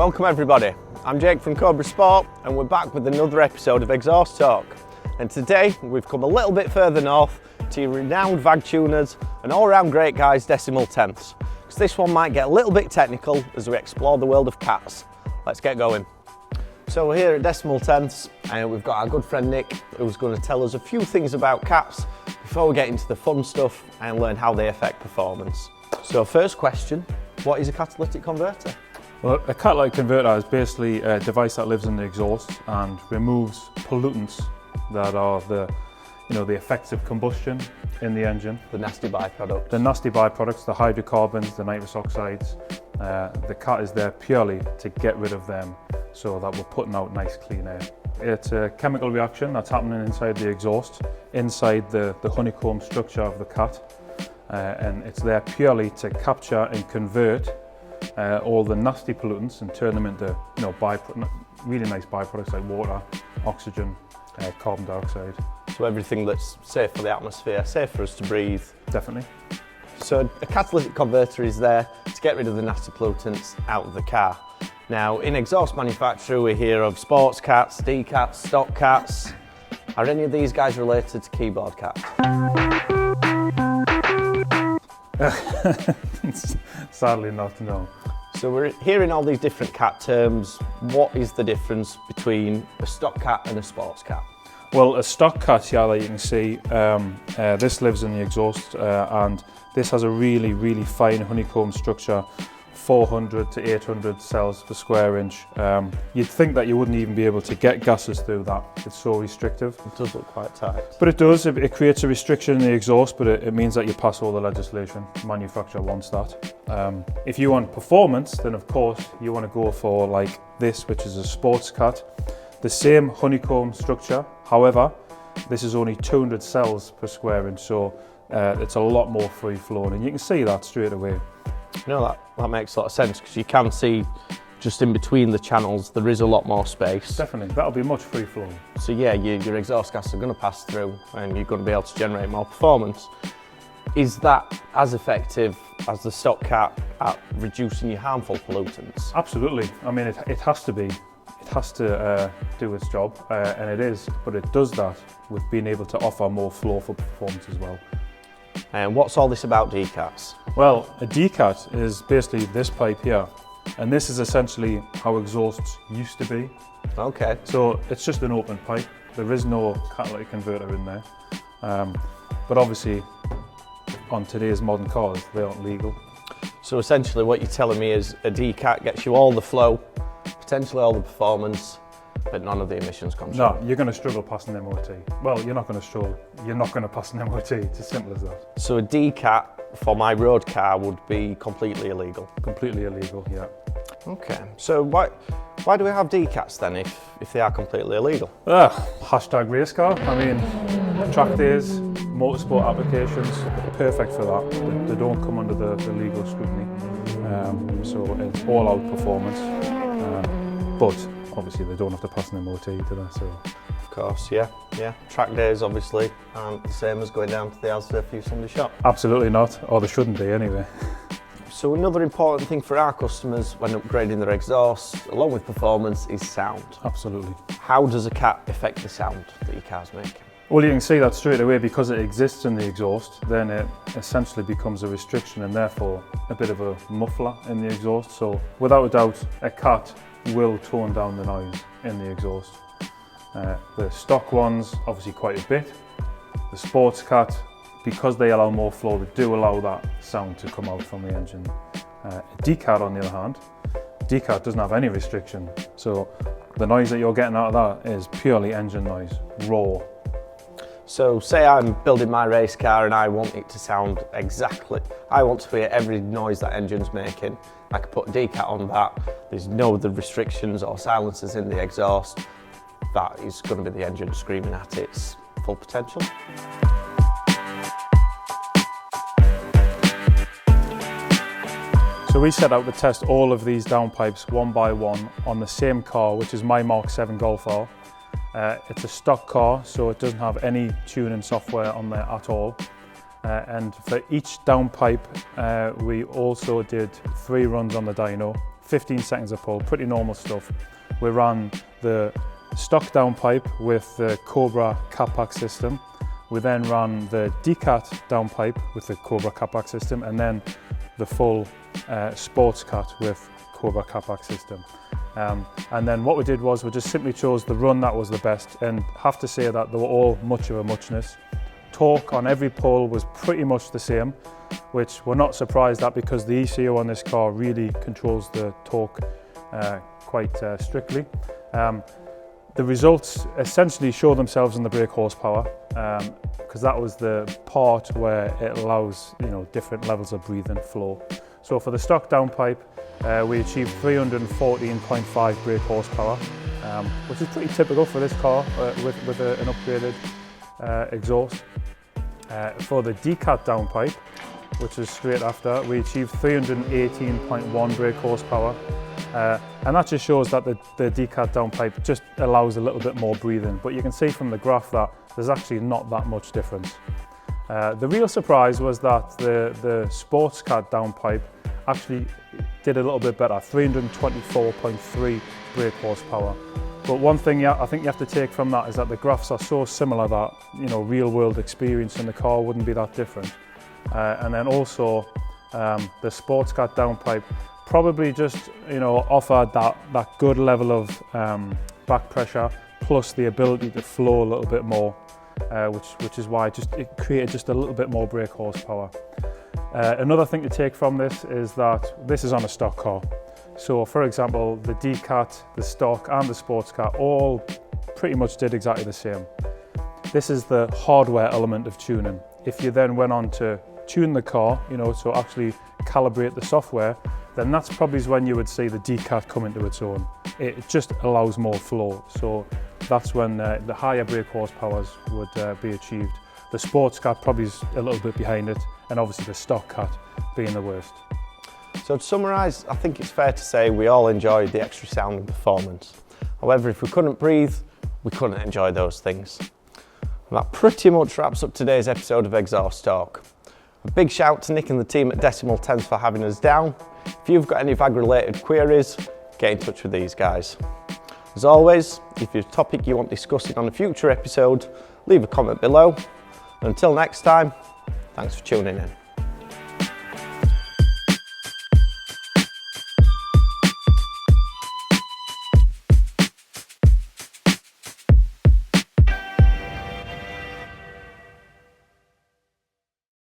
Welcome everybody, I'm Jake from Cobra Sport and we're back with another episode of Exhaust Talk. And today we've come a little bit further north to your renowned VAG tuners and all round great guys decimal tenths. Because this one might get a little bit technical as we explore the world of cats. Let's get going. So we're here at decimal tenths and we've got our good friend Nick who's going to tell us a few things about cats before we get into the fun stuff and learn how they affect performance. So first question, what is a catalytic converter? Well, a catalytic converter is basically a device that lives in the exhaust and removes pollutants that are the effects of combustion in the engine. The nasty byproducts. The nasty byproducts, the hydrocarbons, the nitrous oxides. The cat is there purely to get rid of them so that we're putting out nice clean air. It's a chemical reaction that's happening inside the exhaust, inside the honeycomb structure of the cat. And it's there purely to capture and convert all the nasty pollutants and turn them into really nice byproducts like water, oxygen, carbon dioxide. So everything that's safe for the atmosphere, safe for us to breathe. Definitely. So a catalytic converter is there to get rid of the nasty pollutants out of the car. Now in exhaust manufacture we hear of sports cats, D-cats, stock cats. Are any of these guys related to keyboard cats? Sadly not, no. So we're hearing all these different cat terms. What is the difference between a stock cat and a sports cat? Well, a stock cat here that you can see, this lives in the exhaust and this has a really fine honeycomb structure, 400 to 800 cells per square inch. You'd think that you wouldn't even be able to get gases through that. It's so restrictive. It does look quite tight. But it does, it creates a restriction in the exhaust, but it means that you pass all the legislation. Manufacturer wants that. If you want performance, then of course you want to go for like this, which is a sports cat. The same honeycomb structure, however, this is only 200 cells per square inch, so it's a lot more free flowing, and you can see that straight away. No, that makes a lot of sense because you can see just in between the channels there is a lot more space. Definitely, that'll be much free flow. So yeah, your exhaust gas are going to pass through and you're going to be able to generate more performance. Is that as effective as the stock cat at reducing your harmful pollutants? Absolutely. I mean, it has to be. It has to do its job, and it is, but it does that with being able to offer more flow for performance as well. And what's all this about D-cats? Well, a D-cat is basically this pipe here, and this is essentially how exhausts used to be. Okay. So it's just an open pipe. There is no catalytic converter in there. But obviously, on today's modern cars, they aren't legal. So essentially what you're telling me is a D-cat gets you all the flow, potentially all the performance, but none of the emissions control. No, you're going to struggle passing an MOT. Well, you're not going to struggle. You're not going to pass an MOT. It's as simple as that. So a D-cat for my road car would be completely illegal? Completely illegal, yeah. Okay, so why do we have D-cats then if they are completely illegal? Hashtag race car. I mean, track days, motorsport applications, perfect for that. They don't come under the legal scrutiny. So it's all out performance. But obviously they don't have to pass an MOT, do they? So. Of course, yeah. Track days obviously aren't the same as going down to the Asda for your Sunday shop. Absolutely not, or they shouldn't be anyway. So another important thing for our customers when upgrading their exhaust, along with performance, is sound. Absolutely. How does a cat affect the sound that your car's making? Well, you can see that straight away because it exists in the exhaust, then it essentially becomes a restriction and therefore a bit of a muffler in the exhaust. So without a doubt, a cat will tone down the noise in the exhaust. The stock ones, obviously quite a bit. The sports cat, because they allow more flow, they do allow that sound to come out from the engine. A D-cat on the other hand, D-cat doesn't have any restriction. So the noise that you're getting out of that is purely engine noise, raw. So say I'm building my race car and I want it to sound exactly, I want to hear every noise that engine's making. I could put a D-cat on that, there's no other restrictions or silencers in the exhaust. That is going to be the engine screaming at its full potential. So we set out to test all of these downpipes one by one on the same car, which is my Mark 7 Golf R. It's a stock car, so it doesn't have any tuning software on there at all. And for each downpipe, we also did 3 runs on the dyno 15 seconds of pull, pretty normal stuff. We ran the stock downpipe with the Cobra catback system. We then ran the decat downpipe with the Cobra catback system, and then the full sports cat with Cobra catback system. And then what we did was we just simply chose the run that was the best, and have to say that they were all much of a muchness. Torque on every pull was pretty much the same, which we're not surprised at because the ECU on this car really controls the torque quite strictly. The results essentially show themselves in the brake horsepower, because that was the part where it allows, you know, different levels of breathe and flow. So for the stock downpipe, we achieved 314.5 brake horsepower, which is pretty typical for this car with an upgraded exhaust. For the decat downpipe, which is straight after, we achieved 318.1 brake horsepower. And that just shows that the decat downpipe just allows a little bit more breathing, but you can see from the graph that there's actually not that much difference. The real surprise was that the sports cat downpipe actually did a little bit better, 324.3 brake horsepower. But one thing I think you have to take from that is that the graphs are so similar that, you know, real world experience in the car wouldn't be that different. And then also the sports cat downpipe probably just, you know, offered that good level of back pressure plus the ability to flow a little bit more, which is why it created just a little bit more brake horsepower. Another thing to take from this is that this is on a stock car. So for example, the decat, the stock and the sports car all pretty much did exactly the same. This is the hardware element of tuning. If you then went on to tune the car, you know, so actually calibrate the software, then that's probably when you would see the decat come into its own. It just allows more flow. So that's when the higher brake horsepowers would be achieved. The sports cat probably is a little bit behind it, and obviously the stock cat being the worst. So to summarise, I think it's fair to say we all enjoyed the extra sound and performance. However, if we couldn't breathe, we couldn't enjoy those things. And that pretty much wraps up today's episode of Exhaust Talk. A big shout to Nick and the team at Decimal Tenths for having us down. If you've got any VAG related queries, get in touch with these guys. As always, if there's a topic you want discussing on a future episode, leave a comment below. And until next time, thanks for tuning in.